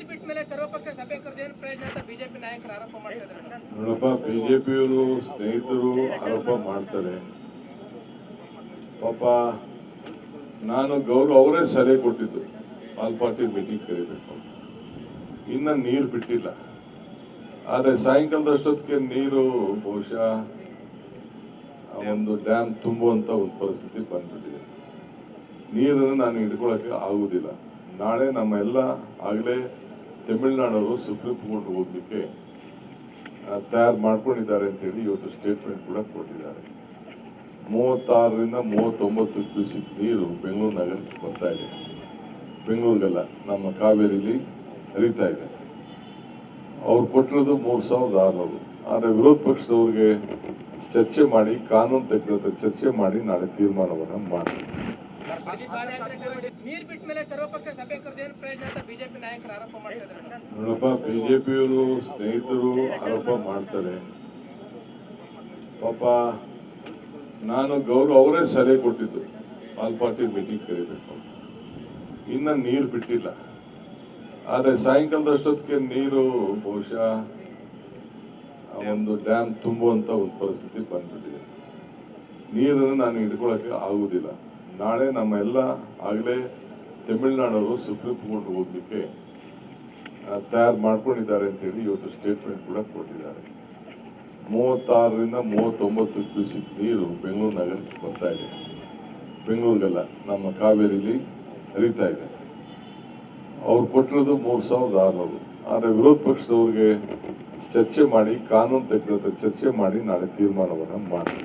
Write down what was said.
ಬಿಟ್ಟ ಮೇಲೆ ಸರ್ವಪಕ್ಷ ಸಭೆ ಕರೆದೇನು ಪ್ರಯೋಜನ ಅಂತ ಬಿಜೆಪಿ ನಾಯಕರು ಆರೋಪ ಮಾಡ್ತಿದ್ದಾರೆ. ನೋಡಪ್ಪ, ಬಿಜೆಪಿಯವರು ಸ್ನೇಹಿತರು ಆರೋಪ ಮಾಡ್ತಾರೆ. ಪಾಪ ನಾನು ಗೌರವ ಅವರೇ ಸಲಹೆ ಕೊಟ್ಟಿದ್ದು ಆಲ್ ಪಾರ್ಟಿ ಮೀಟಿಂಗ್ ಕರಿಬೇಕು. ಇನ್ನ ನೀರು ಬಿಟ್ಟಿಲ್ಲ, ಆದ್ರೆ ಸಾಯಂಕಾಲದಷ್ಟೊತ್ತಿಗೆ ನೀರು ಬಹುಶಃ ಒಂದು ಡ್ಯಾಮ್ ತುಂಬುವಂತ ಒಂದು ಪರಿಸ್ಥಿತಿ ಬಂದ್ಬಿಟ್ಟಿದೆ. ನೀರನ್ನು ನಾನು ಹಿಡ್ಕೊಳಕ್ಕೆ ಆಗುದಿಲ್ಲ. ನಾಳೆ ನಮ್ಮ ಎಲ್ಲ ಆಗಲೇ ತಮಿಳುನಾಡವರು ಸುಪ್ರೀಂ ಕೋರ್ಟ್ ಹೋಗ್ಲಿಕ್ಕೆ ತಯಾರು ಮಾಡ್ಕೊಂಡಿದ್ದಾರೆ ಅಂತ ಹೇಳಿ ಇವತ್ತು ಸ್ಟೇಟ್ಮೆಂಟ್ ಕೂಡ ಕೊಟ್ಟಿದ್ದಾರೆ. 36ರಿಂದ 39 ಕ್ಯೂಸಿಕ್ ನೀರು ಬೆಂಗಳೂರು ನಗರಕ್ಕೆ ಬರ್ತಾ ಇದೆ. ಬೆಂಗಳೂರಿಗೆಲ್ಲ ನಮ್ಮ ಕಾವೇರಿಲಿ ಹರಿತಾ ಇದೆ. ಅವ್ರು ಕೊಟ್ಟಿರೋದು 3600. ಆದ್ರೆ ವಿರೋಧ ಪಕ್ಷದವ್ರಿಗೆ ಚರ್ಚೆ ಮಾಡಿ, ಕಾನೂನು ತಜ್ಞರ ಚರ್ಚೆ ಮಾಡಿ ನಾಳೆ ತೀರ್ಮಾನವನ್ನು ಮಾಡಿ. ನೀರು ಬಿಟ್ಟ ಮೇಲೆ ಸರ್ವಪಕ್ಷ ಸಭೆ ಕರೆದೇನು ಪ್ರಯೋಜನ ಅಂತ ಬಿಜೆಪಿ ನಾಯಕರು ಆರೋಪ ಮಾಡ್ತಿದ್ದಾರೆ. ನೋಡಪ್ಪ, ಬಿಜೆಪಿಯವರು ಸ್ನೇಹಿತರು ಆರೋಪ ಮಾಡ್ತಾರೆ. ಪಾಪ ನಾನು ಗೌರವ ಅವರೇ ಸಲಹೆ ಕೊಟ್ಟಿದ್ದು ಆಲ್ ಪಾರ್ಟಿ ಮೀಟಿಂಗ್ ಕರಿಬೇಕು. ಇನ್ನ ನೀರು ಬಿಟ್ಟಿಲ್ಲ, ಆದ್ರೆ ಸಾಯಂಕಾಲದಷ್ಟೊತ್ತಿಗೆ ನೀರು ಬಹುಶಃ ಒಂದು ಡ್ಯಾಮ್ ತುಂಬುವಂತ ಒಂದು ಪರಿಸ್ಥಿತಿ ಬಂದ್ಬಿಟ್ಟಿದೆ. ನೀರನ್ನು ನಾನು ಹಿಡ್ಕೊಳಕ್ಕೆ ಆಗುದಿಲ್ಲ. ನಾಳೆ ನಮ್ಮ ಎಲ್ಲ ಆಗಲೇ ತಮಿಳುನಾಡವರು ಸುಪ್ರೀಂ ಕೋರ್ಟ್ ಹೋಗ್ಲಿಕ್ಕೆ ತಯಾರು ಮಾಡ್ಕೊಂಡಿದ್ದಾರೆ ಅಂತ ಹೇಳಿ ಇವತ್ತು ಸ್ಟೇಟ್ಮೆಂಟ್ ಕೂಡ ಕೊಟ್ಟಿದ್ದಾರೆ. 36ರಿಂದ 39 ಕ್ಯೂಸಿಕ್ ನೀರು ಬೆಂಗಳೂರು ನಗರಕ್ಕೆ ಬರ್ತಾ ಇದೆ. ಬೆಂಗಳೂರಿಗೆಲ್ಲ ನಮ್ಮ ಕಾವೇರಿಲಿ ಹರಿತಾ ಇದೆ. ಅವ್ರು ಕೊಟ್ಟಿರೋದು 3600. ಆದ್ರೆ ವಿರೋಧ ಪಕ್ಷದವ್ರಿಗೆ ಚರ್ಚೆ ಮಾಡಿ, ಕಾನೂನು ತಜ್ಞರ ಚರ್ಚೆ ಮಾಡಿ ನಾಳೆ ತೀರ್ಮಾನವನ್ನು ಮಾಡಿ.